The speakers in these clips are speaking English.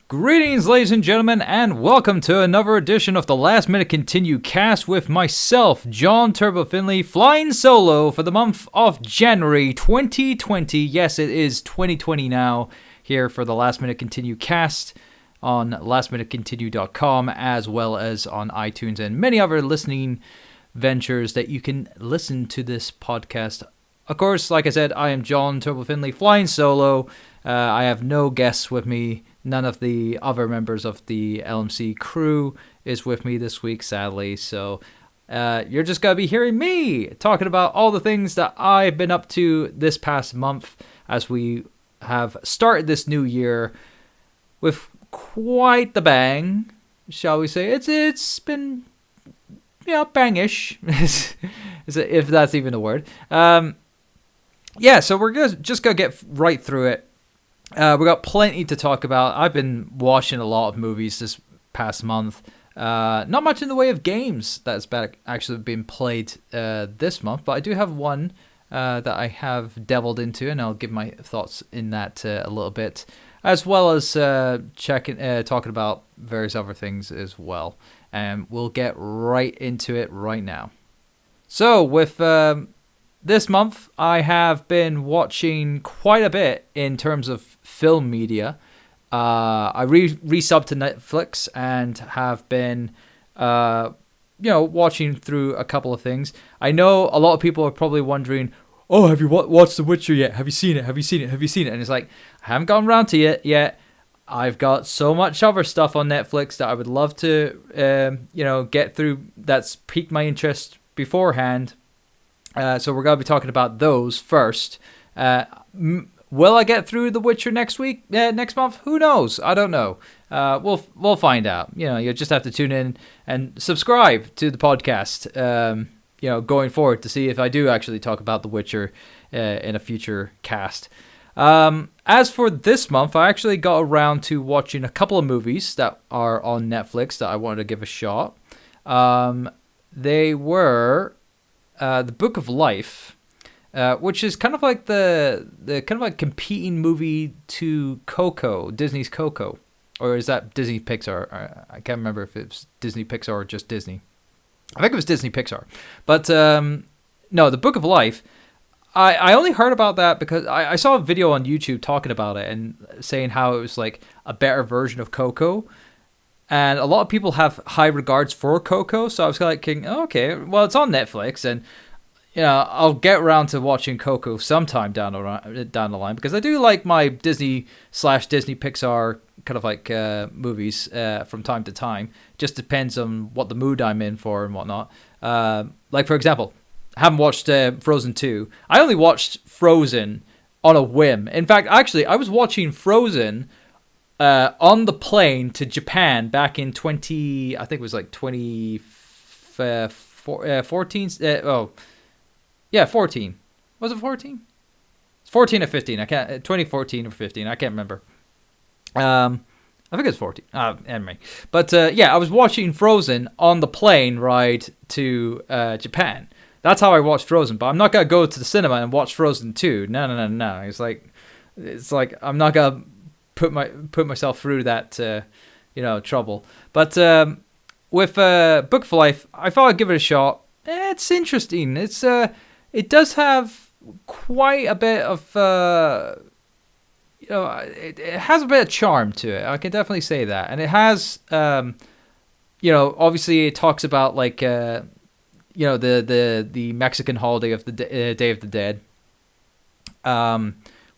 Greetings, ladies and gentlemen, and welcome to another edition of the Last Minute Continue cast with myself, John Turbo Finley, flying solo for the month of January 2020. Yes, it is 2020 now, here for the Last Minute Continue cast on lastminutecontinue.com, as well as on iTunes and many other listening ventures that you can listen to this podcast. Of course, like I said, I am John Turbo Finley, flying solo. I have no guests with me. None of the other members of the LMC crew is with me this week, sadly. So you're just going to be hearing me talking about all the things that I've been up to this past month as we have started this new year with quite the bang, shall we say. It's been, bangish, if that's even a word. So we're just going to get right through it. We got plenty to talk about. I've been watching a lot of movies this past month. Not much in the way of games that's actually been played this month, but I do have one that I have delved into, and I'll give my thoughts in that a little bit, as well as talking about various other things as well. And we'll get right into it right now. So with this month, I have been watching quite a bit in terms of film media. I resubbed to Netflix and have been, watching through a couple of things. I know a lot of people are probably wondering, oh, have you watched The Witcher yet? Have you seen it? Have you seen it? Have you seen it? And it's like, I haven't gotten around to it yet. I've got so much other stuff on Netflix that I would love to, get through that's piqued my interest beforehand. So we're going to be talking about those first. Will I get through The Witcher next month? Who knows? I don't know. We'll find out. You'll just have to tune in and subscribe to the podcast, going forward to see if I do actually talk about The Witcher in a future cast. As for this month, I actually got around to watching a couple of movies that are on Netflix that I wanted to give a shot. They were The Book of Life, which is kind of like the kind of like competing movie to Coco, Disney's Coco, or is that Disney Pixar? I can't remember if it's Disney Pixar or just Disney. I think it was Disney Pixar, but no, The Book of Life. I only heard about that because I saw a video on YouTube talking about it and saying how it was like a better version of Coco. And a lot of people have high regards for Coco, so I was like, okay, well, it's on Netflix, and I'll get around to watching Coco sometime down the line, because I do like my Disney Pixar kind of like movies from time to time. Just depends on what the mood I'm in for and whatnot. Like, for example, I haven't watched Frozen 2. I only watched Frozen on a whim. In fact, actually, I was watching Frozen on the plane to Japan back in 2014. Yeah, 14. Was it 14? It's 14 or 15. 2014 or 15. I can't remember. I think it's 14. Anyway, but I was watching Frozen on the plane ride to Japan. That's how I watched Frozen. But I'm not gonna go to the cinema and watch Frozen 2. No. It's like I'm not gonna put myself through that trouble. But with Book of Life, I thought I'd give it a shot. It's interesting. It does have quite a bit of it has a bit of charm to it. I can definitely say that. And it has obviously it talks about like the Mexican holiday of the Day of the Dead.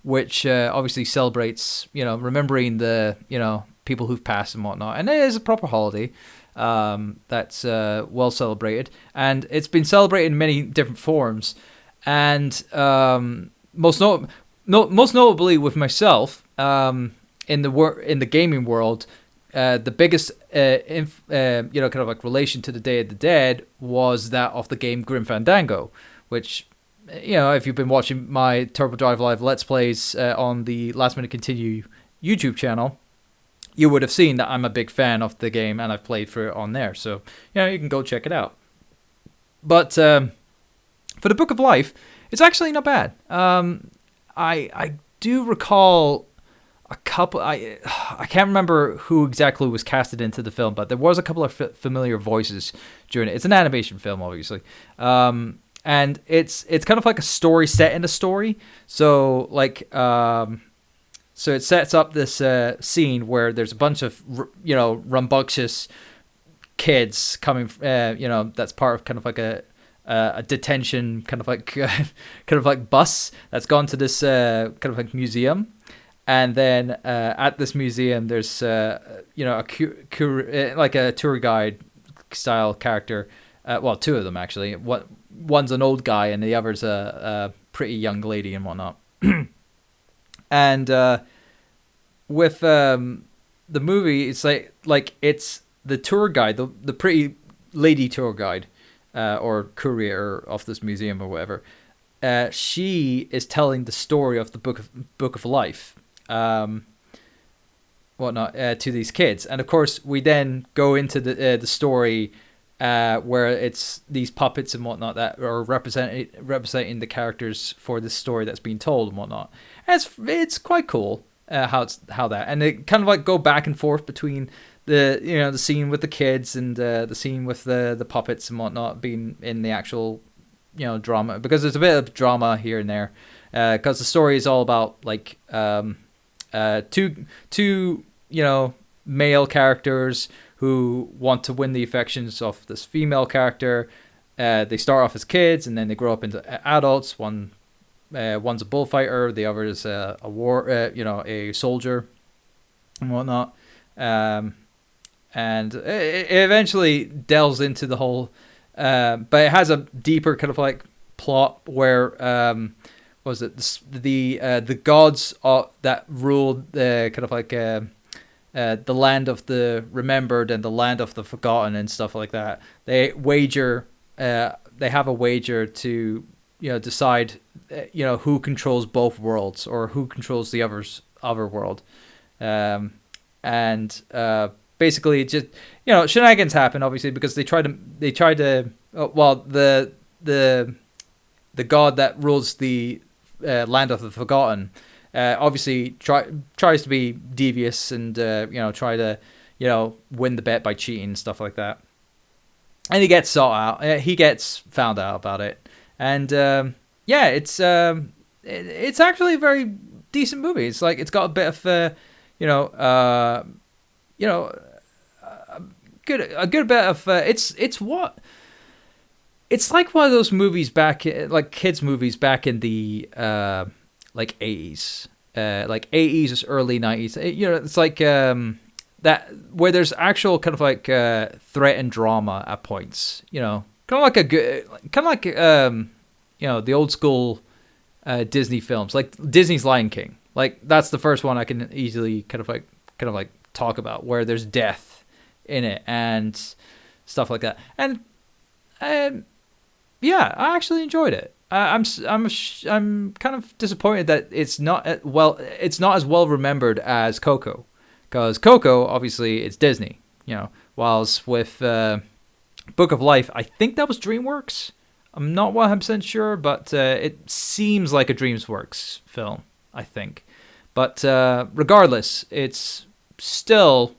Which obviously celebrates, remembering the, people who've passed and whatnot. And it is a proper holiday that's well celebrated. And it's been celebrated in many different forms. And most notably with myself, in the gaming world, the biggest, kind of like relation to the Day of the Dead was that of the game Grim Fandango, which... if you've been watching my Turbo Drive Live Let's Plays on the Last Minute Continue YouTube channel, you would have seen that I'm a big fan of the game and I've played through it on there. So, you can go check it out. But for the Book of Life, it's actually not bad. I do recall a couple. I can't remember who exactly was casted into the film, but there was a couple of familiar voices during it. It's an animation film, obviously, and it's kind of like a story set in a story. So like so it sets up this scene where there's a bunch of rambunctious kids coming. That's part of kind of like a detention kind of like bus that's gone to this kind of like museum. And then at this museum, there's like a tour guide style character. Well, two of them actually. One's an old guy, and the other's a pretty young lady and whatnot. And with the movie, it's like it's the tour guide, the pretty lady tour guide, or courier of this museum or whatever. She is telling the story of the Book of Life. Whatnot to these kids, and of course we then go into the story where it's these puppets and whatnot that are representing the characters for this story that's being told and whatnot. And it's quite cool how that, and it kind of like go back and forth between the scene with the kids and the scene with the puppets and whatnot being in the actual drama, because there's a bit of drama here and there, because the story is all about like two male characters who want to win the affections of this female character. They start off as kids and then they grow up into adults. One's a bullfighter, the other is a soldier and whatnot. And it eventually delves into the whole, but it has a deeper kind of like plot where was it the gods that ruled the kind of like the land of the remembered and the land of the forgotten and stuff like that. They have a wager to decide who controls both worlds or who controls the other world, and basically just shenanigans happen, obviously, because they try to the god that rules the land of the forgotten obviously tries to be devious and try to win the bet by cheating and stuff like that, and he gets found out about it, and it's actually a very decent movie. It's like it's got a bit of a good bit of it's like one of those movies back, like kids movies back in the like 80s, like 80s or early 90s. It's like that where there's actual kind of like threat and drama at points. Kind of like the old school Disney films, like Disney's Lion King. Like that's the first one I can easily kind of like talk about, where there's death in it and stuff like that. And yeah, I actually enjoyed it. I'm kind of disappointed that it's not as well remembered as Coco, because Coco, obviously it's Disney, whilst with Book of Life, I think that was DreamWorks. I'm not 100% sure, but it seems like a DreamWorks film, I think. But regardless, it's still,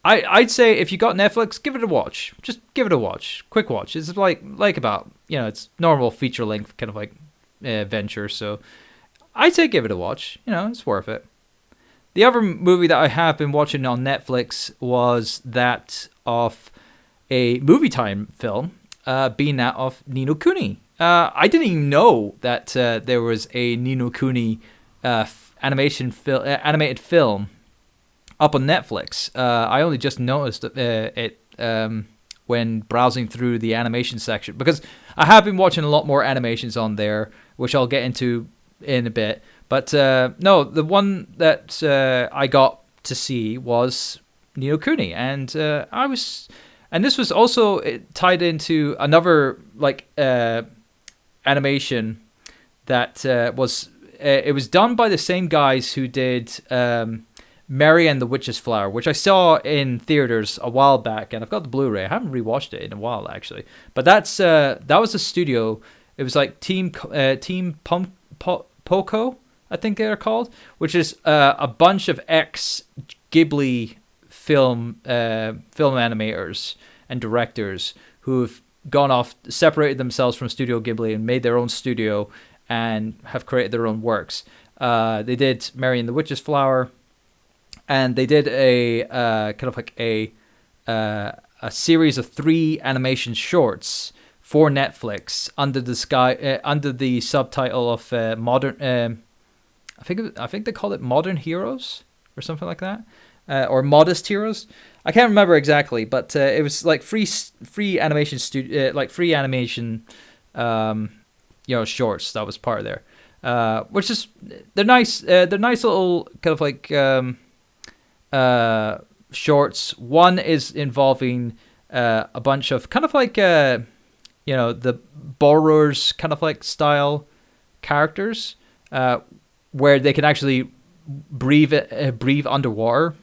I'd say if you got Netflix, give it a watch. Just give it a watch. Quick watch. It's like about, it's normal feature length kind of like venture. So I'd say give it a watch. It's worth it. The other movie that I have been watching on Netflix was that of a Movie Time film, being that of Ni no Kuni. I didn't even know that there was a Ni no Kuni animated film up on Netflix. I only just noticed it when browsing through the animation section, because I have been watching a lot more animations on there, which I'll get into in a bit. But no, the one that I got to see was Ni no Kuni, and this was also tied into another like animation that was done by the same guys who did Mary and the Witch's Flower, which I saw in theaters a while back, and I've got the Blu-ray. I haven't rewatched it in a while, actually. But that was a studio. It was like Team Poco. I think they're called, which is a bunch of ex-Ghibli film animators and directors who've gone off, separated themselves from Studio Ghibli and made their own studio and have created their own works. They did Mary and the Witch's Flower, and they did a kind of like a series of 3 animation shorts for Netflix under the subtitle of modern. I think they called it Modern Heroes or something like that, or Modest Heroes. I can't remember exactly, but it was like free animation free animation, shorts that was part of there, which is they're nice. They're nice little kind of like shorts. One is involving a bunch of kind of like the borrowers kind of like style characters, where they can actually breathe underwater,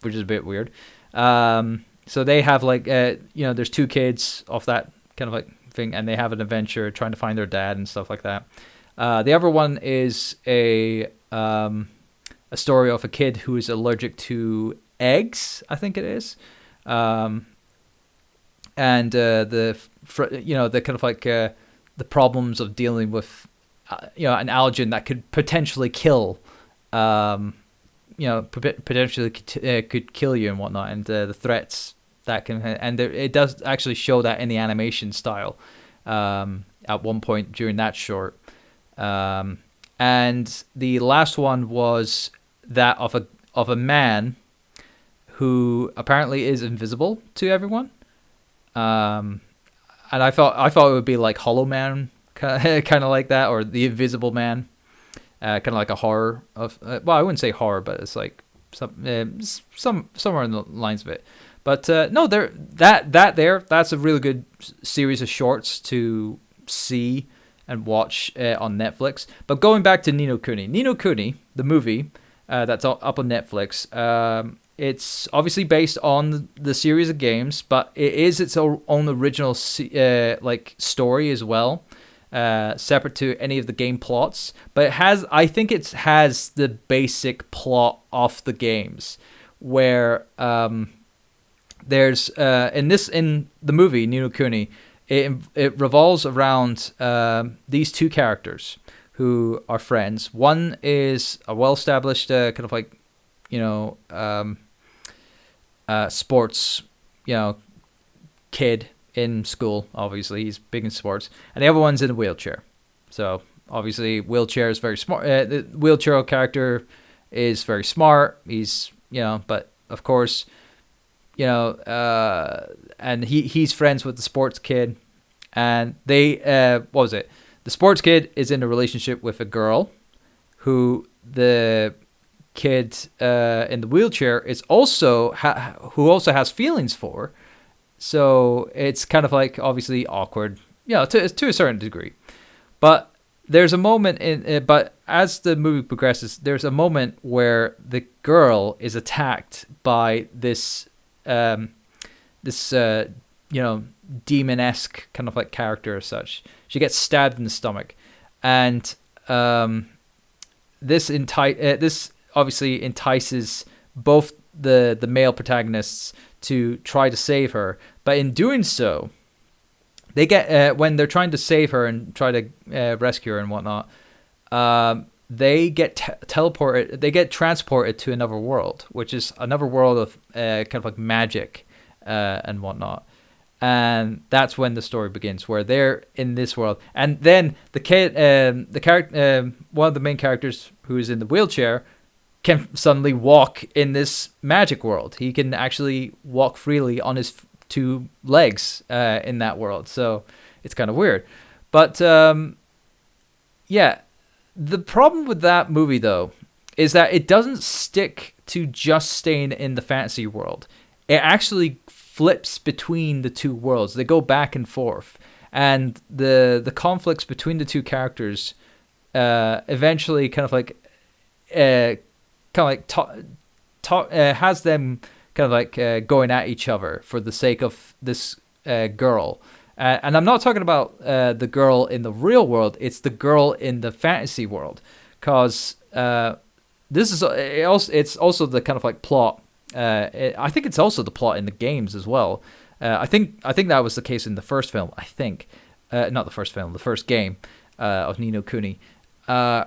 which is a bit weird. So they have like there's 2 kids off that kind of like thing, and they have an adventure trying to find their dad and stuff like that. The other one is a story of a kid who is allergic to eggs, I think it is, and the kind of like the problems of dealing with an allergen that could potentially kill, potentially could kill you and whatnot, and the threats that can, and it does actually show that in the animation style at one point during that short. And the last one was that of a man who apparently is invisible to everyone. And I thought it would be like Hollow Man, kind of like that, or The Invisible Man, kind of like a horror of. Well, I wouldn't say horror, but it's like some somewhere in the lines of it. But no, that's a really good series of shorts to see and watch on Netflix. But going back to Ni no Kuni, the movie that's up on Netflix. It's obviously based on the series of games, but it is its own original story as well, separate to any of the game plots. But I think it has the basic plot of the games, where there's in the movie Ni no Kuni, it revolves around these 2 characters who are friends. One is a well-established kind of like sports kid in school. Obviously he's big in sports, and the other one's in a wheelchair. So obviously wheelchair is very smart. The wheelchair character is very smart. He's but of course and he's friends with the sports kid, and they what was it? The sports kid is in a relationship with a girl who the kid in the wheelchair is also who also has feelings for. So it's kind of like obviously awkward, to a certain degree. But there's a moment but as the movie progresses, there's a moment where the girl is attacked by this demon-esque kind of like character as such. She gets stabbed in the stomach, and this obviously entices both the male protagonists to try to save her. But in doing so, they get when they're trying to save her and try to rescue her and whatnot, they get teleported. They get transported to another world, which is another world of kind of like magic and whatnot. And that's when the story begins, where they're in this world. And then the kid, one of the main characters who is in the wheelchair, can suddenly walk in this magic world. He can actually walk freely on his 2 legs in that world. So it's kind of weird. But yeah, the problem with that movie, though, is that it doesn't stick to just staying in the fantasy world. It actually flips between the 2 worlds. They go back and forth, and the conflicts between the 2 characters eventually kind of like has them kind of like going at each other for the sake of this girl. And I'm not talking about the girl in the real world. It's the girl in the fantasy world, because this is it's also the kind of like plot. I think it's also the plot in the games as well. I think that was the case in the first film. I think not the first film, the first game of Ni no Kuni,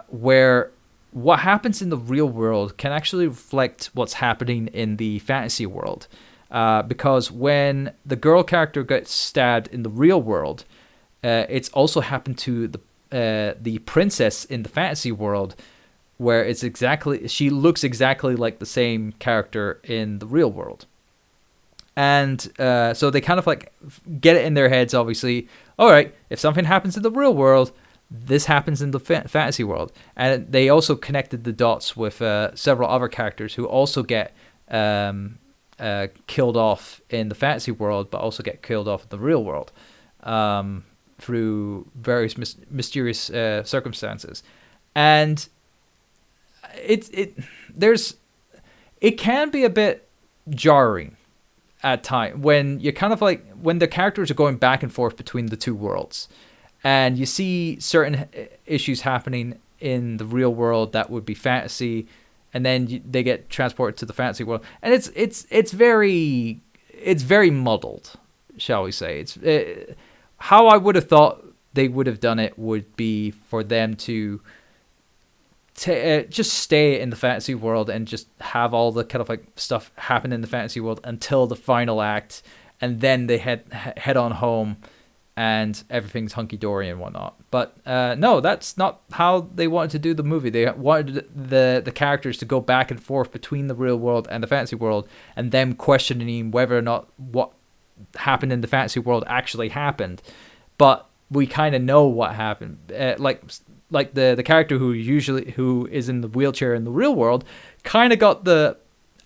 where what happens in the real world can actually reflect what's happening in the fantasy world. Because when the girl character gets stabbed in the real world, it's also happened to the princess in the fantasy world, where she looks exactly like the same character in the real world. And so they kind of like get it in their heads, obviously, all right, if something happens in the real world, this happens in the fantasy world. And they also connected the dots with several other characters who also get killed off in the fantasy world, but also get killed off in the real world through various mysterious circumstances. And it can be a bit jarring at times when you're kind of like when the characters are going back and forth between the two worlds, and you see certain issues happening in the real world that would be fantasy, and then they get transported to the fantasy world, and it's very muddled, shall we say. How I would have thought they would have done it would be for them to just stay in the fantasy world and just have all the kind of like stuff happen in the fantasy world until the final act, and then they head on home and everything's hunky-dory and whatnot. But no, that's not how they wanted to do the movie. They wanted the characters to go back and forth between the real world and the fantasy world, and them questioning whether or not what happened in the fantasy world actually happened. But we kind of know what happened. Like the character who is in the wheelchair in the real world kind of got the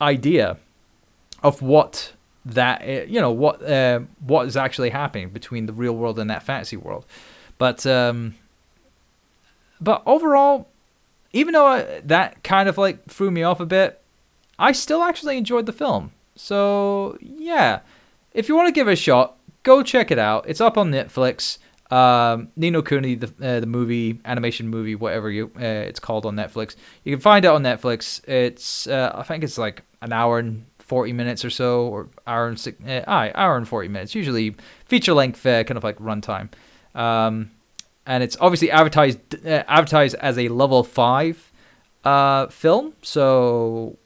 idea of what that what is actually happening between the real world and that fantasy world. But overall, even though that kind of like threw me off a bit, I still actually enjoyed the film. So yeah, if you want to give it a shot, go check it out. It's up on Netflix. Ni no Kuni, the movie, animation movie, whatever it's called on Netflix. You can find it on Netflix. It's I think it's like an hour and 40 minutes or so, or hour and 40 minutes. Usually feature length, kind of like runtime. And it's obviously advertised as a level 5 film. So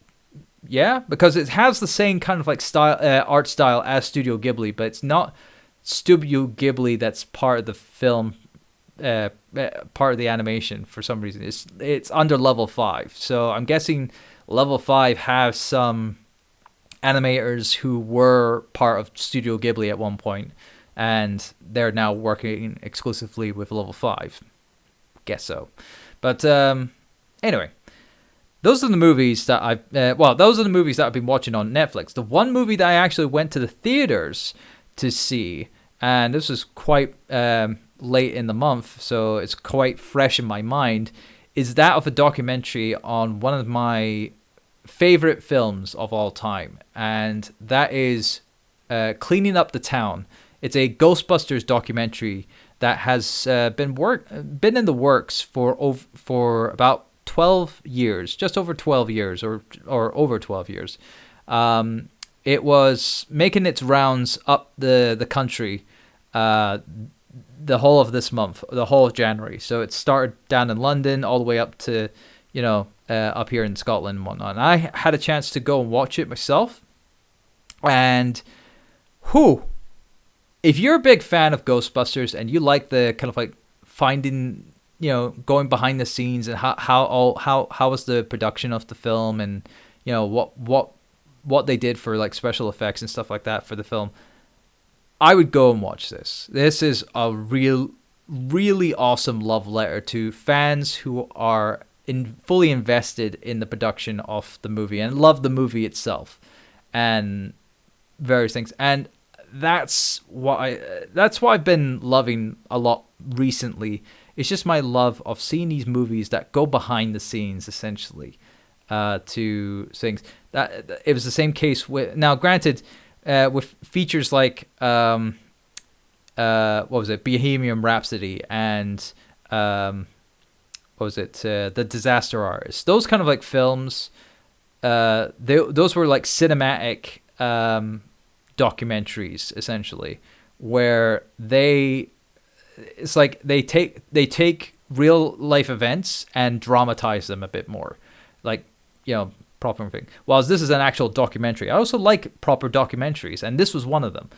yeah, because it has the same kind of like style, art style as Studio Ghibli, but it's not Studio Ghibli that's part of the film, part of the animation for some reason. It's under level 5. So I'm guessing level 5 has some animators who were part of Studio Ghibli at one point, and they're now working exclusively with level 5. Guess so. But anyway, those are the movies that I've been watching on Netflix. The one movie that I actually went to the theaters to see, and this was quite late in the month, so it's quite fresh in my mind, is that of a documentary on one of my favorite films of all time, and that is Cleaning Up the Town. It's a Ghostbusters documentary that has been in the works for about 12 years, just over 12 years, or over 12 years. It was making its rounds up the country the whole of this month, the whole of January. So it started down in London all the way up to, up here in Scotland and whatnot. And I had a chance to go and watch it myself. And if you're a big fan of Ghostbusters and you like the kind of like finding, going behind the scenes and how was the production of the film, and what they did for like special effects and stuff like that for the film, I would go and watch this. This is a really awesome love letter to fans who are fully invested in the production of the movie and love the movie itself and various things. And that's what I've been loving a lot recently. It's just my love of seeing these movies that go behind the scenes, essentially, to things. That it was the same case with, now granted, with features like what was it, Bohemian Rhapsody and what was it? The Disaster Artist. Those kind of like films. Those were like cinematic documentaries essentially, where it's like they take real life events and dramatize them a bit more, like, proper thing. Whilst this is an actual documentary, I also like proper documentaries, and this was one of them.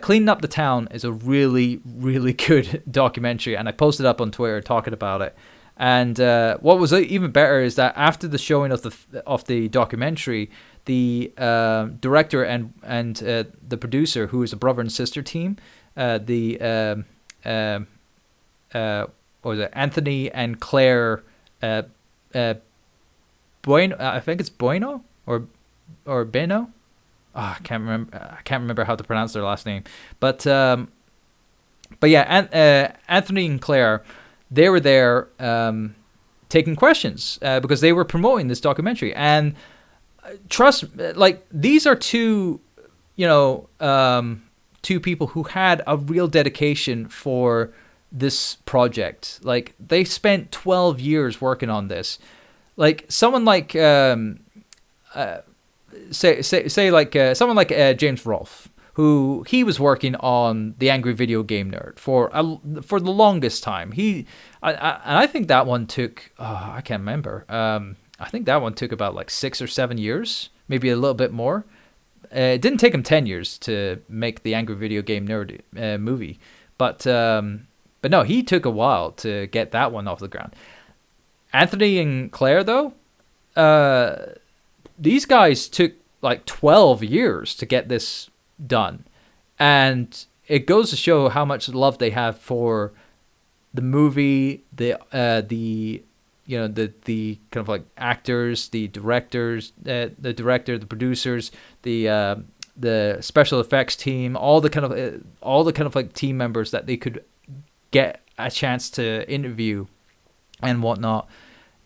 Cleaning Up the Town is a really, really good documentary, and I posted up on Twitter talking about it. And what was even better is that after the showing of the documentary, the director and the producer, who is a brother and sister team, what was it, Anthony and Claire Bueno, I think it's Bueno or Beno. Oh, I can't remember how to pronounce their last name. But yeah, Anthony and Claire, they were there taking questions because they were promoting this documentary. And these are two people who had a real dedication for this project. Like, they spent 12 years working on this. Like, someone like someone like James Rolfe, who he was working on The Angry Video Game Nerd for the longest time. I think that one took I can't remember. I think that one took about like 6 or 7 years, maybe a little bit more. It didn't take him 10 years to make the Angry Video Game Nerd movie, but no, he took a while to get that one off the ground. Anthony and Claire, though, these guys took like 12 years to get this done. And it goes to show how much love they have for the movie, the kind of like actors, the directors, the producers, the special effects team, all the kind of like team members that they could get a chance to interview and whatnot.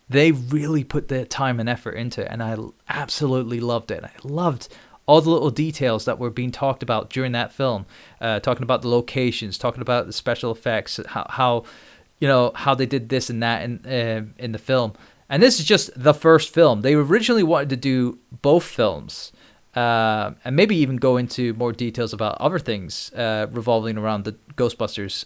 They really put the time and effort into it, and I absolutely loved it. I loved all the little details that were being talked about during that film, talking about the locations, talking about the special effects, how they did this and that in the film. And this is just the first film. They originally wanted to do both films, and maybe even go into more details about other things revolving around the Ghostbusters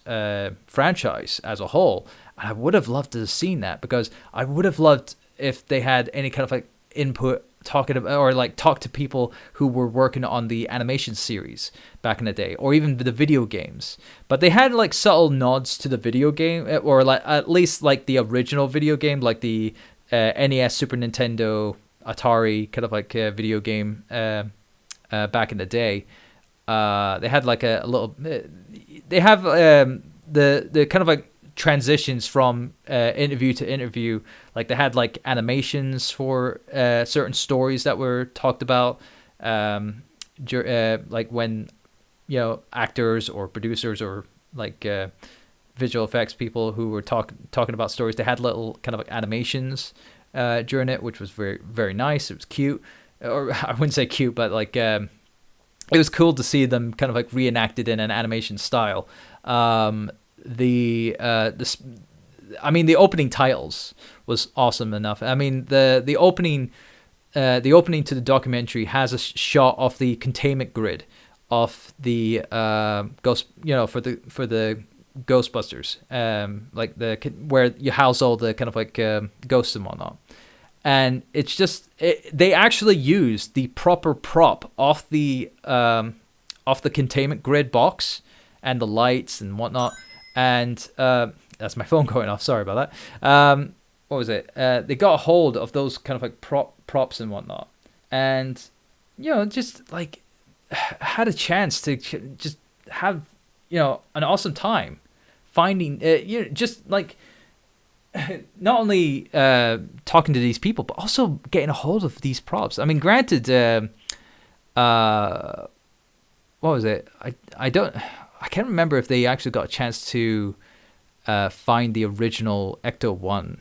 franchise as a whole. I would have loved to have seen that, because I would have loved if they had any kind of like input talking about, or like talk to people who were working on the animation series back in the day, or even the video games. But they had like subtle nods to the video game, or like at least like the original video game, like the NES, Super Nintendo, Atari kind of like video game back in the day. They had like a little. They have the kind of like transitions from interview to interview. Like, they had like animations for certain stories that were talked about, like when actors or producers or like visual effects people who were talking about stories, they had little kind of like animations during it, which was very, very nice. It was cute, or I wouldn't say cute, but like it was cool to see them kind of like reenacted in an animation style. The opening titles was awesome enough. I mean, the opening to the documentary has a shot of the containment grid of the ghost, for the Ghostbusters, like where you house all the kind of like ghosts and whatnot. And it's just they actually used the proper prop off the containment grid box and the lights and whatnot. And that's my phone going off. Sorry about that. What was it? They got a hold of those kind of like props and whatnot, and just like had a chance to just have an awesome time finding just like not only talking to these people, but also getting a hold of these props. I mean, granted, what was it? I can't remember if they actually got a chance to find the original Ecto-1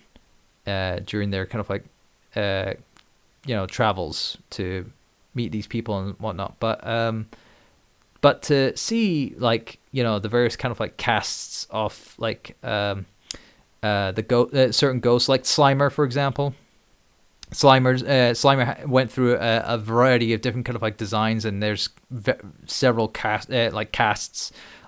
during their kind of like travels to meet these people and whatnot. But to see like the various kind of like casts of like certain ghosts, like Slimer, for example. Slimer went through a variety of different kind of like designs, and there's several casts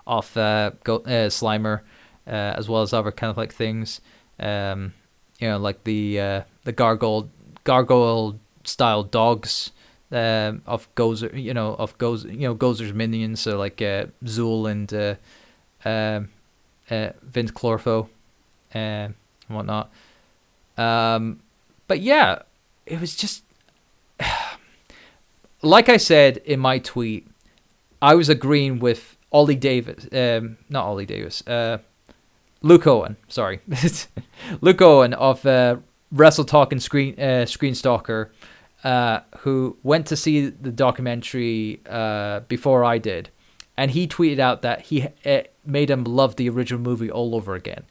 of Slimer, as well as other kind of like things. Like the gargoyle style dogs of Gozer, Gozer's minions, so like Zool and Vince Clortho and whatnot. But yeah, it was just like I said in my tweet. I was agreeing with Ollie Davis, not Ollie Davis, Luke Owen. Sorry, Luke Owen of Wrestle Talk and Screen Stalker, who went to see the documentary before I did, and he tweeted out that it made him love the original movie all over again.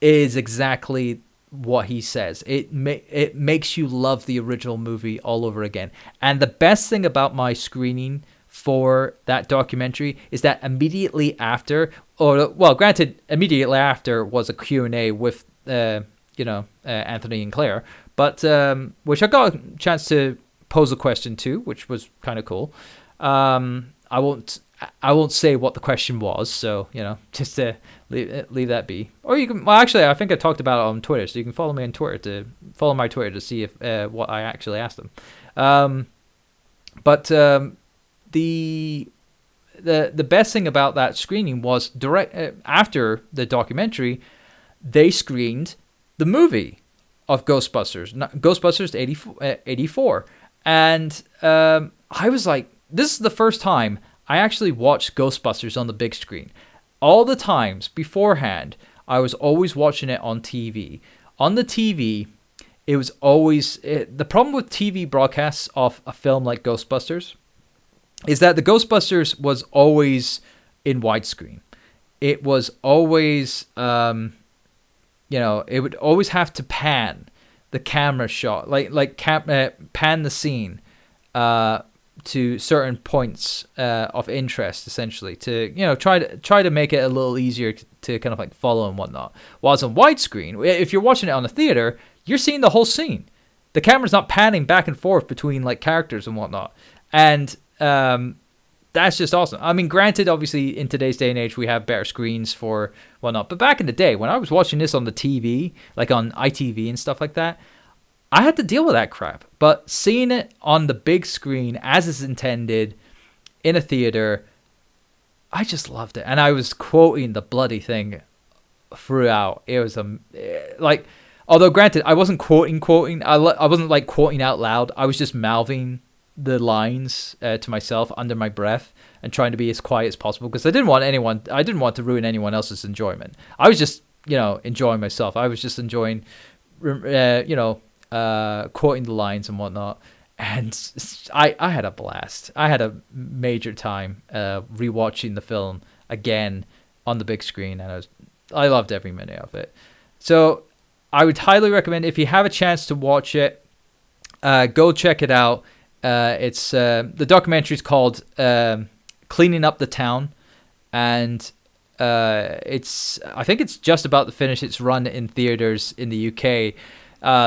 It is exactly what he says. It makes you love the original movie all over again. And the best thing about my screening for that documentary is that immediately after, granted, immediately after was a Q&A with Anthony and Claire, but which I got a chance to pose a question to, which was kind of cool. I won't say what the question was, so just to leave that be. Or you can, well, actually, I think I talked about it on Twitter, so you can follow me on Twitter follow my Twitter to see if what I actually asked them. But the best thing about that screening was after the documentary, they screened the movie of Ghostbusters 84, and I was like, this is the first time I actually watched Ghostbusters on the big screen. All the times beforehand, I was always watching it on TV. On the TV, it was always... the problem with TV broadcasts of a film like Ghostbusters is that the Ghostbusters was always in widescreen. It was always... it would always have to pan the camera shot, pan the scene to certain points of interest, essentially, to try to make it a little easier to kind of like follow and whatnot. Whilst on widescreen, if you're watching it on a theater, you're seeing the whole scene. The camera's not panning back and forth between like characters and whatnot, and that's just awesome. I mean, granted, obviously in today's day and age we have better screens for whatnot, but back in the day when I was watching this on the TV, like on ITV and stuff like that, I had to deal with that crap. But seeing it on the big screen as it's intended in a theater, I just loved it. And I was quoting the bloody thing throughout. It was although granted, I wasn't quoting. I wasn't like quoting out loud. I was just mouthing the lines to myself under my breath and trying to be as quiet as possible, because I didn't want to ruin anyone else's enjoyment. I was just, enjoying myself. I was just enjoying, quoting the lines and whatnot, and I had a blast. I had a major time rewatching the film again on the big screen, and I loved every minute of it. So I would highly recommend, if you have a chance to watch it, go check it out. It's the documentary is called "Cleaning Up the Town," and I think it's just about to finish its run in theaters in the UK.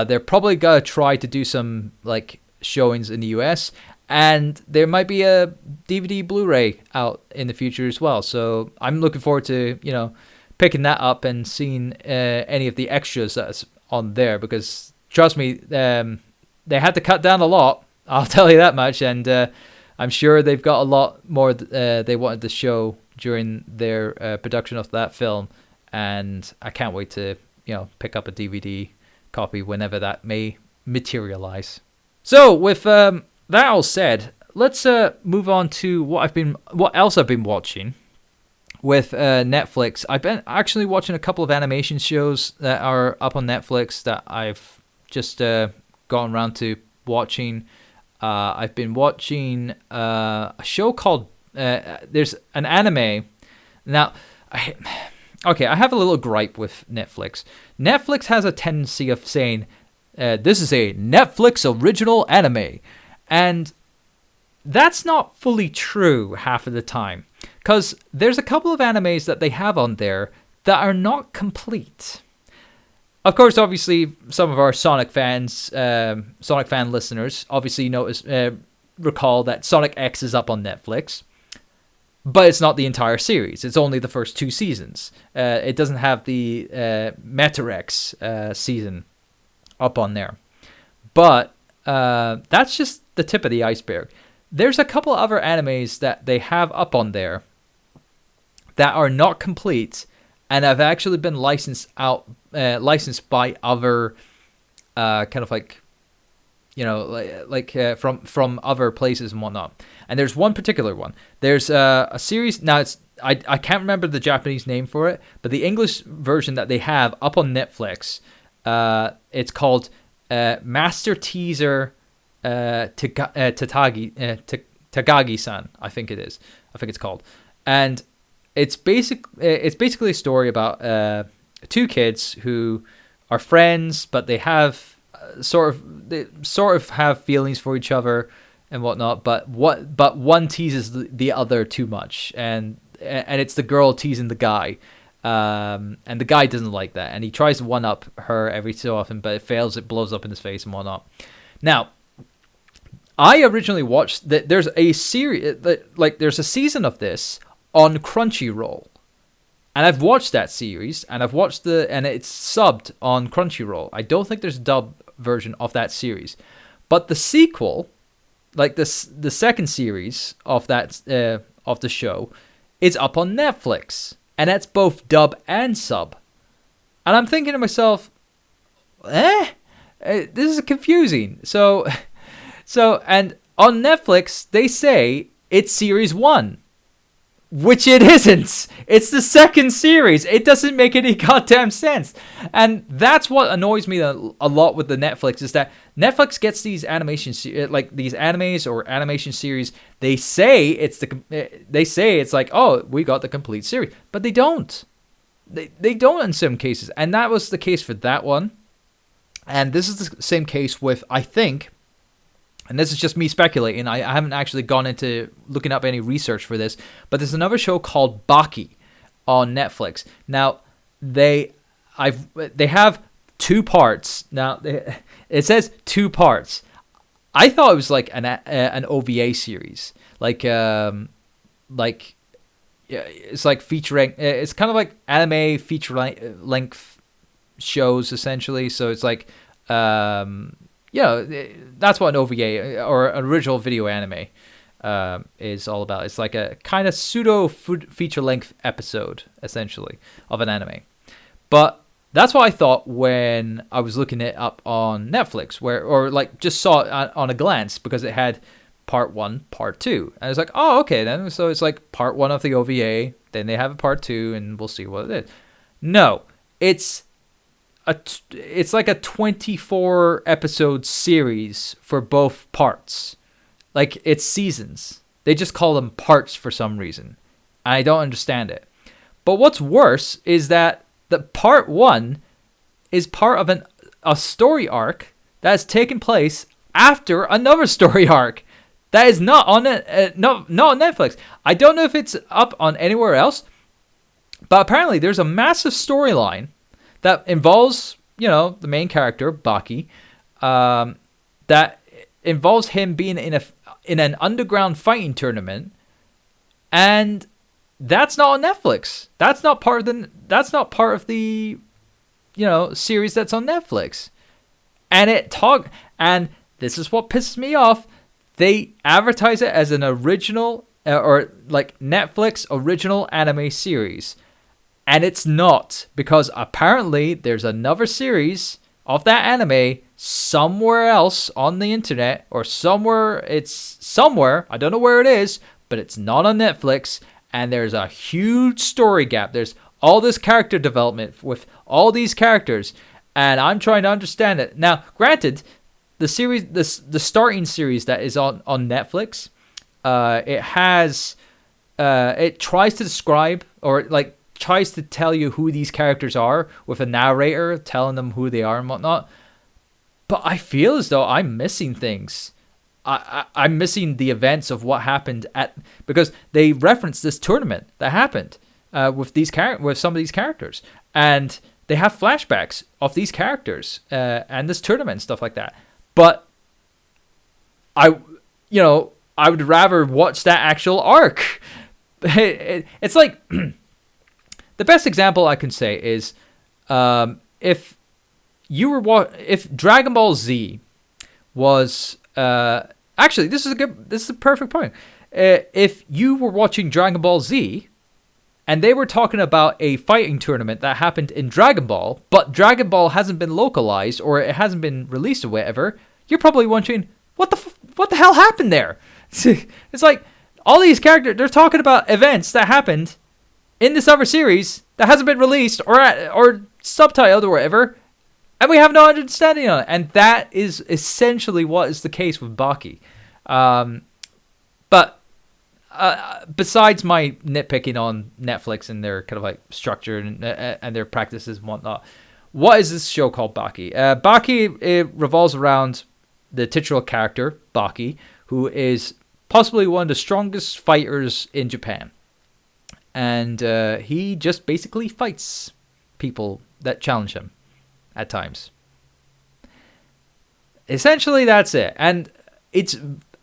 They're probably gonna try to do some like showings in the US, and there might be a DVD Blu-ray out in the future as well. So I'm looking forward to picking that up and seeing any of the extras that's on there, because trust me, they had to cut down a lot. I'll tell you that much, and I'm sure they've got a lot more they wanted to show during their production of that film, and I can't wait to pick up a DVD copy whenever that may materialize. So with that all said, let's move on to what else I've been watching with Netflix. I've been actually watching a couple of animation shows that are up on Netflix that I've just gone around to watching. I've been watching a show called there's an anime. Now, I have a little gripe with Netflix. Netflix has a tendency of saying, this is a Netflix original anime. And that's not fully true half of the time, because there's a couple of animes that they have on there that are not complete. Of course, obviously, some of our Sonic fans, Sonic fan listeners, obviously recall that Sonic X is up on Netflix, but it's not the entire series. It's only the first 2 seasons. It doesn't have the Meta-X season up on there. But that's just the tip of the iceberg. There's a couple other animes that they have up on there that are not complete and have actually been licensed by other kind of like, from other places and whatnot. And there's one particular one. There's a series. Now I can't remember the Japanese name for it, but the English version that they have up on Netflix, it's called Master Teaser Takagi-san. I think it is. I think it's called. And it's basically a story about 2 kids who are friends, but they have sort of have feelings for each other and whatnot. But one teases the other too much, and it's the girl teasing the guy, and the guy doesn't like that, and he tries to one up her every so often, but it fails. It blows up in his face and whatnot. Now, I originally watched that. There's a series there's a season of this on Crunchyroll, and I've watched that series, and and it's subbed on Crunchyroll. I don't think there's a dub version of that series, but the sequel, like the second series of that of the show, is up on Netflix, and that's both dub and sub. And I'm thinking to myself, this is confusing. So and on Netflix they say it's series 1. Which it isn't. It's the second series. It doesn't make any goddamn sense. And that's what annoys me a lot with the Netflix, is that Netflix gets these these animes or animation series. They say it's like, oh, we got the complete series, but they don't. They don't in some cases, and that was the case for that one. And this is the same case with, I think. And this is just me speculating. I haven't actually gone into looking up any research for this. But there's another show called Baki on Netflix. Now, they have 2 parts. Now, it says 2 parts. I thought it was like an OVA series. It's like featuring. It's kind of like anime feature length shows, essentially. So it's like. That's what an OVA or an original video anime is all about. It's like a kind of pseudo feature-length episode, essentially, of an anime. But that's what I thought when I was looking it up on Netflix, just saw it on a glance, because it had part 1, part 2. And I was like, oh, okay, then. So it's like part 1 of the OVA, then they have a part 2, and we'll see what it is. No, it's like a 24 episode series for both parts. Like, it's seasons. They just call them parts for some reason. I don't understand it. But what's worse is that the part 1 is part of a story arc that has taken place after another story arc that is not on Netflix. I don't know if it's up on anywhere else, but apparently there's a massive storyline that involves, the main character, Baki, that involves him being in an underground fighting tournament, and that's not on Netflix. That's not part of the series that's on Netflix. And this is what pisses me off. They advertise it as an original or like Netflix original anime series. And it's not, because apparently there's another series of that anime somewhere else on the internet, or somewhere, I don't know where it is, but it's not on Netflix, and there's a huge story gap. There's all this character development with all these characters, and I'm trying to understand it. Now, granted, the series, the starting series that is on Netflix, it tries to describe, or like, tries to tell you who these characters are with a narrator telling them who they are and whatnot. But I feel as though I'm missing things. I'm missing the events of what happened because they reference this tournament that happened with some of these characters, and they have flashbacks of these characters and this tournament and stuff like that. But I would rather watch that actual arc. It's like the best example I can say is if Dragon Ball Z was actually, this is a perfect point. If you were watching Dragon Ball Z and they were talking about a fighting tournament that happened in Dragon Ball, but Dragon Ball hasn't been localized or it hasn't been released or whatever, you're probably wondering, what the hell happened there? It's like all these characters, they're talking about events that happened in this other series that hasn't been released or subtitled or whatever, and we have no understanding on it. And that is essentially what is the case with Baki. But besides my nitpicking on Netflix and their kind of like structure and their practices and whatnot, what is this show called Baki? Baki, it revolves around the titular character, Baki, who is possibly one of the strongest fighters in Japan. And he just basically fights people that challenge him at times. Essentially, that's it. And it's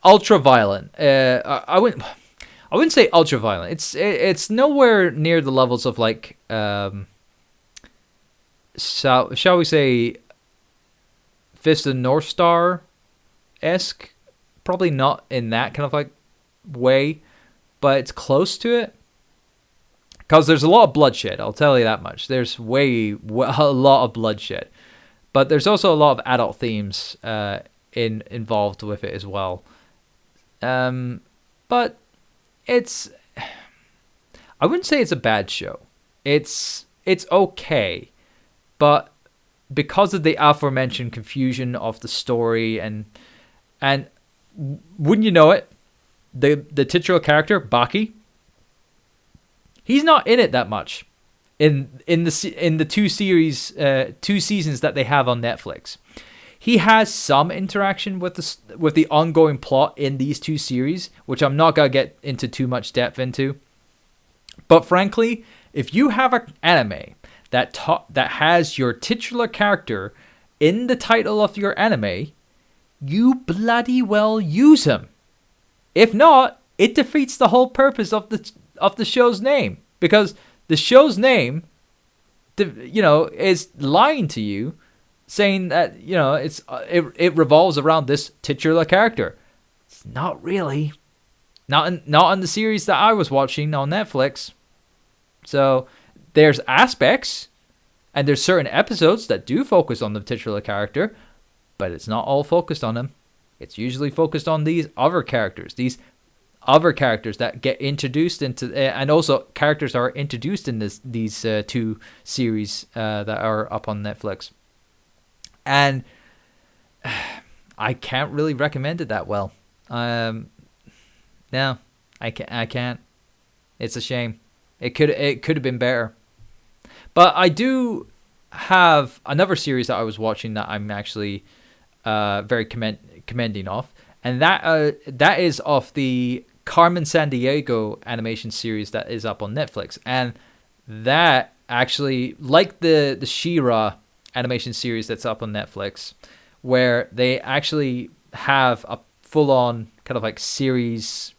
ultra violent. I wouldn't say ultra violent. It's nowhere near the levels of like shall we say Fist of the North Star-esque. Probably not in that kind of like way, but it's close to it. Because there's a lot of bloodshed, I'll tell you that much. There's a lot of bloodshed. But there's also a lot of adult themes involved with it as well. But it's... I wouldn't say it's a bad show. It's okay. But because of the aforementioned confusion of the story and wouldn't you know it, the titular character, Baki, he's not in it that much in the two seasons that they have on Netflix. He has some interaction with the ongoing plot in these two series, which I'm not gonna get into too much depth into. But frankly, if you have an anime that has your titular character in the title of your anime, you bloody well use him. If not, it defeats the whole purpose of the show's name, because the show's name, is lying to you, saying that it revolves around this titular character. It's not really, not in the series that I was watching on Netflix. So there's aspects, and there's certain episodes that do focus on the titular character, but it's not all focused on him. It's usually focused on these other characters that get introduced into, and also characters that are introduced in these two series that are up on Netflix. And I can't really recommend it that well. No, I can't. It's a shame. It could have been better. But I do have another series that I was watching that I'm actually very commending of, and that is of the Carmen Sandiego animation series that is up on Netflix. And that actually, like the She-Ra animation series that's up on Netflix, where they actually have a full-on kind of like series,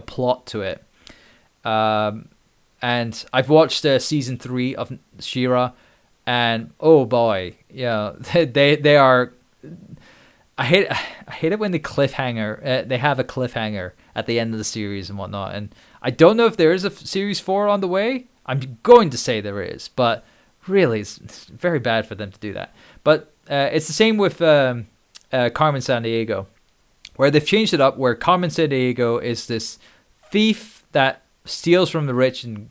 plot to it. And I've watched season 3 of She-Ra, and oh boy, they are. I hate it when they cliffhanger. They have a cliffhanger at the end of the series and whatnot. And I don't know if there is a series 4 on the way. I'm going to say there is, but really, it's very bad for them to do that. But it's the same with Carmen Sandiego, where they've changed it up. Where Carmen Sandiego is this thief that steals from the rich and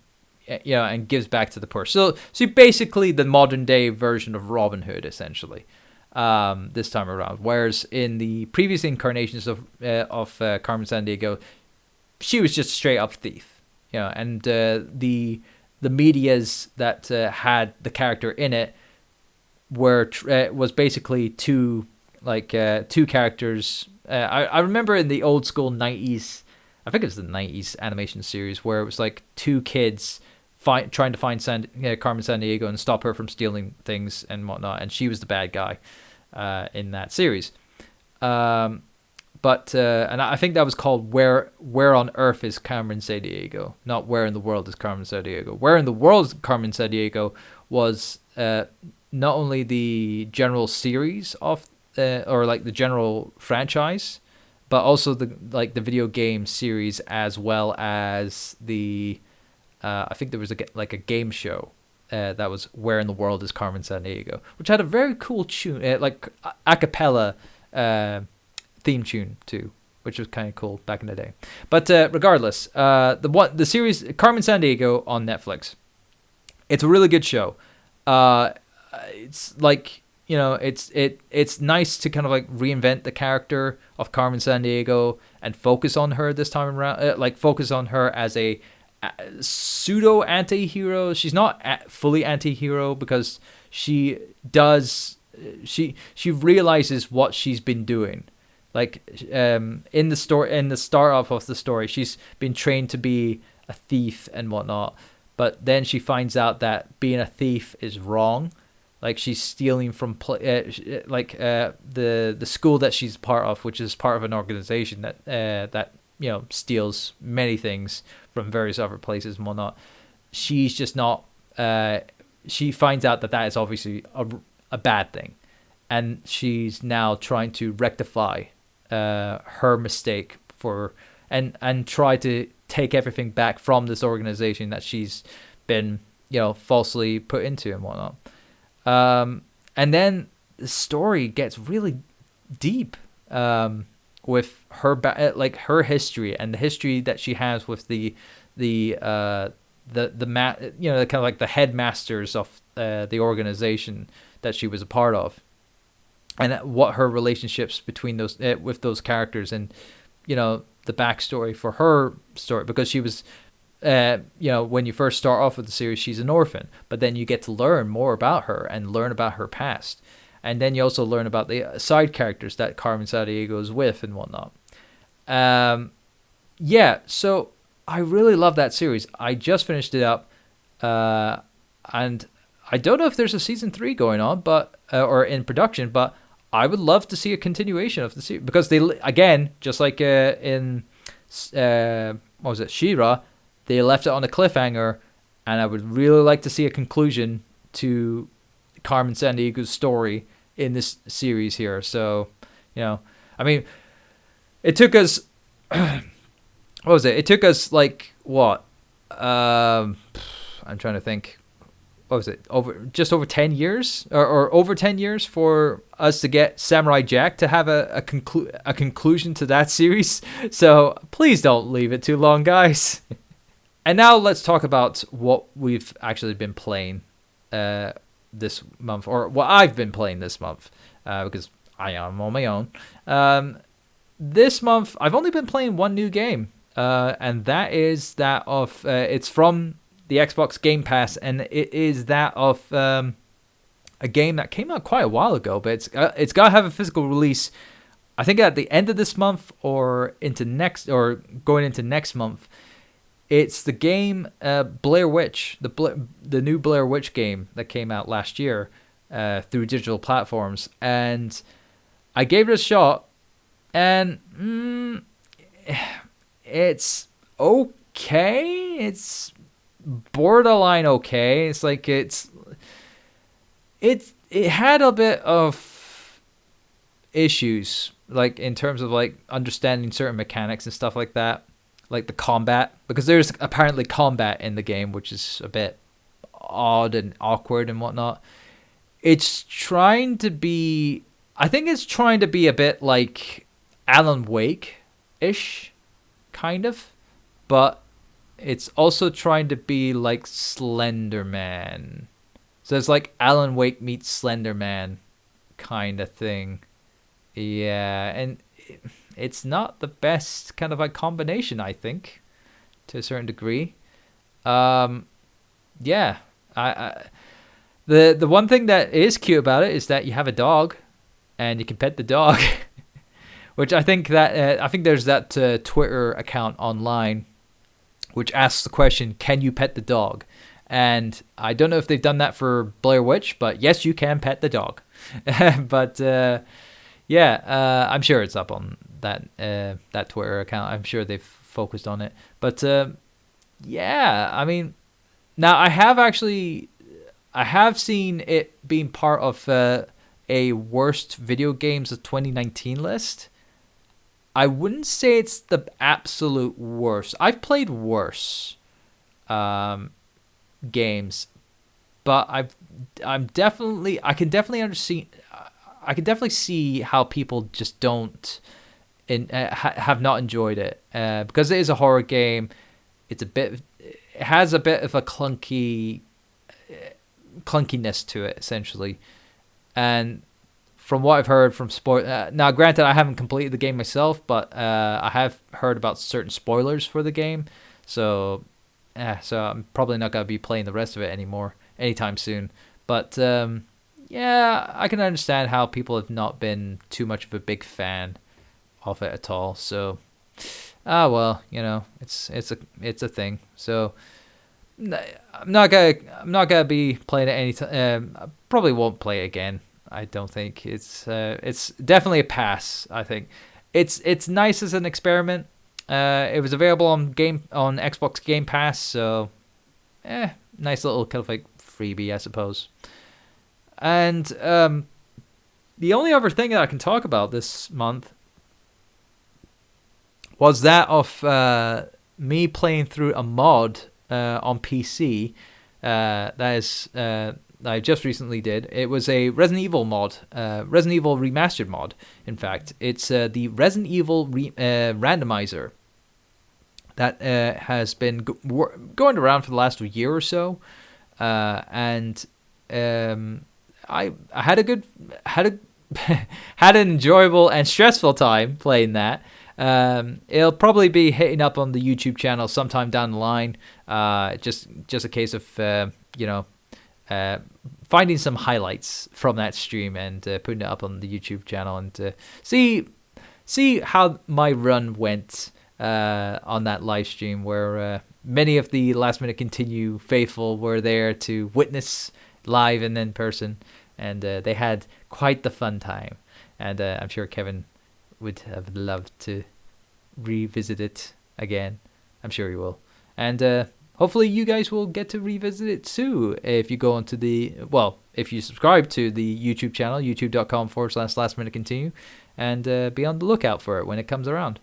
and gives back to the poor. So basically the modern day version of Robin Hood, essentially. This time around, whereas in the previous incarnations of Carmen Sandiego, she was just a straight up thief, and the medias that had the character in it was basically two characters. I remember in the old school 90s, I think it was the 90s animation series, where it was like two kids trying to find Carmen Sandiego and stop her from stealing things and whatnot, and she was the bad guy in that series. But and I think that was called Where on Earth is Carmen Sandiego, not Where in the World is Carmen Sandiego. Where in the World is Carmen Sandiego was not only the general series of or like the general franchise, but also the video game series, as well as the I think there was a game show that was Where in the World is Carmen Sandiego, which had a very cool tune, like a cappella theme tune too, which was kind of cool back in the day. But regardless, the series Carmen Sandiego on Netflix, it's a really good show. It's like, you know, it's nice to kind of like reinvent the character of Carmen Sandiego and focus on her this time around, like focus on her as a pseudo anti-hero. She's not fully anti-hero, because she realizes what she's been doing. Like in the start off of the story, she's been trained to be a thief and whatnot, but then she finds out that being a thief is wrong. Like she's stealing from the school that she's part of, which is part of an organization that you know, steals many things from various other places and whatnot. She's just not. She finds out that is obviously a bad thing, and she's now trying to rectify her mistake and try to take everything back from this organization that she's been, you know, falsely put into and whatnot. And then the story gets really deep with her her history and the history that she has with the you know, the kind of like the headmasters of the organization that she was a part of, and what her relationships between those with those characters, and you know, the backstory for her story, because she was you know, when you first start off with the series, she's an orphan, but then you get to learn more about her and learn about her past, and then you also learn about the side characters that Carmen Sandiego is with and whatnot. Yeah, so I really love that series. I just finished it up, and I don't know if there's a season 3 going on, but or in production, but I would love to see a continuation of the series, because they, again, just like in what was it, She-Ra, they left it on a cliffhanger, and I would really like to see a conclusion to Carmen Sandiego's story in this series here. So, you know, I mean, it took us what was it? It took us like what? I'm trying to think. What was it? Just over 10 years or over 10 years for us to get Samurai Jack to have a conclusion to that series. So please don't leave it too long, guys. And now let's talk about what we've actually been playing this month, or what I've been playing this month, because I am on my own. This month, I've only been playing one new game, and that is that of, it's from the Xbox Game Pass, and it is that of a game that came out quite a while ago, but it's got to have a physical release, I think at the end of this month or going into next month. It's the game Blair Witch, the new Blair Witch game that came out last year through digital platforms, and I gave it a shot, and it's okay. It's borderline okay. It's like it had a bit of issues, like in terms of like understanding certain mechanics and stuff like that. Like the combat, because there's apparently combat in the game, which is a bit odd and awkward and whatnot. It's trying to be, I think it's trying to be a bit like Alan Wake-ish, kind of, but it's also trying to be like Slender Man. So it's like Alan Wake meets Slender Man kind of thing. Yeah, and it's not the best kind of like combination, I think, to a certain degree. Yeah, the one thing that is cute about it is that you have a dog, and you can pet the dog, which I think there's that Twitter account online which asks the question, "Can you pet the dog?" And I don't know if they've done that for Blair Witch, but yes, you can pet the dog. But I'm sure it's up on that Twitter account. I'm sure they've focused on it. But I mean, now I have seen it being part of a worst video games of 2019 list. I wouldn't say it's the absolute worst. I've played worse games, but I can definitely understand. I can definitely see how people just don't have not enjoyed it because it is a horror game. It has a bit of a clunkiness to it, essentially. And from what I've heard from now granted, I haven't completed the game myself, but I have heard about certain spoilers for the game, so I'm probably not gonna be playing the rest of it anymore anytime soon. But I can understand how people have not been too much of a big fan of it at all. So, it's a thing. So, I'm not gonna be playing it anytime. I probably won't play it again. I don't think it's definitely a pass. I think it's nice as an experiment. It was available on Xbox Game Pass, so nice little kind of like freebie, I suppose. And the only other thing that I can talk about this month was that of me playing through a mod on PC that I just recently did. It was a Resident Evil mod, Resident Evil Remastered mod, in fact. It's the Resident Evil randomizer that has been going around for the last year or so. And I had had an enjoyable and stressful time playing that. It'll probably be hitting up on the YouTube channel sometime down the line. Just a case of finding some highlights from that stream and putting it up on the YouTube channel and see how my run went on that live stream, where many of the Last Minute Continue faithful were there to witness live and in person, and they had quite the fun time. And I'm sure Kevin would have loved to revisit it again. I'm sure he will. And hopefully you guys will get to revisit it too if you go onto if you subscribe to the YouTube channel, youtube.com/Last Minute Continue, and be on the lookout for it when it comes around.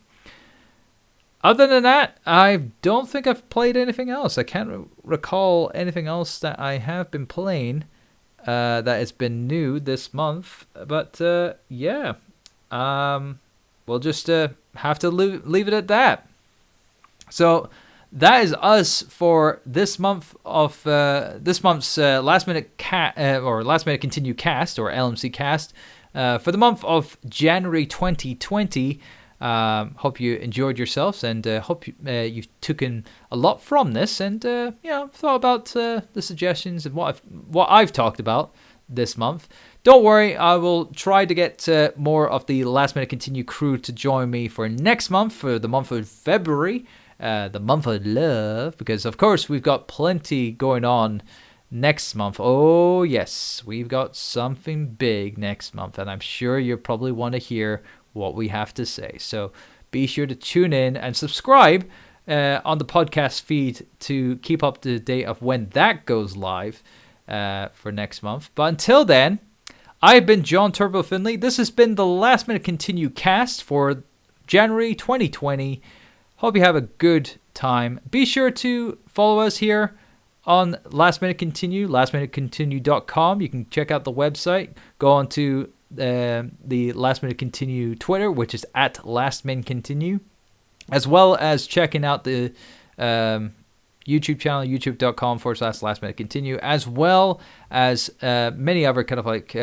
Other than that, I don't think I've played anything else. I can't recall anything else that I have been playing that has been new this month. But we'll just have to leave it at that. So that is us for this month of this month's Last Minute Last Minute Continue cast, or LMC cast, for the month of January 2020. Hope you enjoyed yourselves, and hope you've taken a lot from this, and thought about the suggestions and what I've talked about this month. Don't worry, I will try to get more of the Last Minute Continue crew to join me for next month, for the month of February, the month of love, because of course we've got plenty going on next month. Oh yes, we've got something big next month, and I'm sure you probably want to hear what we have to say. So be sure to tune in and subscribe on the podcast feed to keep up to date of when that goes live for next month. But until then, I've been John Turbo Finley. This has been the Last Minute Continue cast for January 2020. Hope you have a good time. Be sure to follow us here on Last Minute Continue, lastminutecontinue.com. You can check out the website. Go on to the Last Minute Continue Twitter, which is at LastMinContinue, as well as checking out the YouTube channel, youtube.com/Last Minute Continue, as well as many other kind of like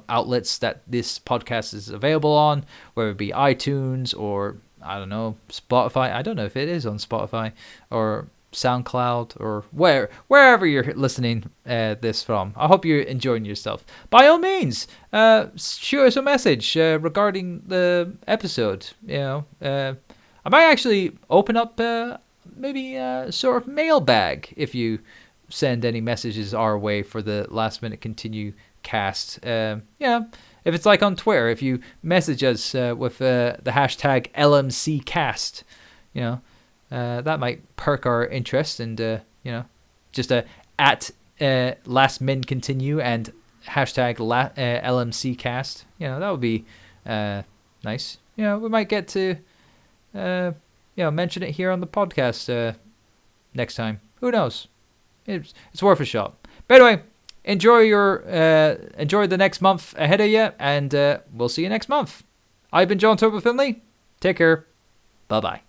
outlets that this podcast is available on, whether it be iTunes or I don't know, Spotify. I don't know if it is on Spotify or SoundCloud or wherever you're listening this from. I hope you're enjoying yourself. By all means, shoot us a message regarding the episode. I might actually open up maybe sort of mailbag if you send any messages our way for the Last Minute Continue cast. Yeah, if it's like on Twitter, if you message us with the hashtag LMCcast, that might perk our interest, and just at Last Min Continue and hashtag LMCcast. That would be nice. We might get to mention it here on the podcast next time. Who knows? It's worth a shot. But anyway, enjoy the next month ahead of you, and we'll see you next month. I've been John Turbo Finley. Take care. Bye bye.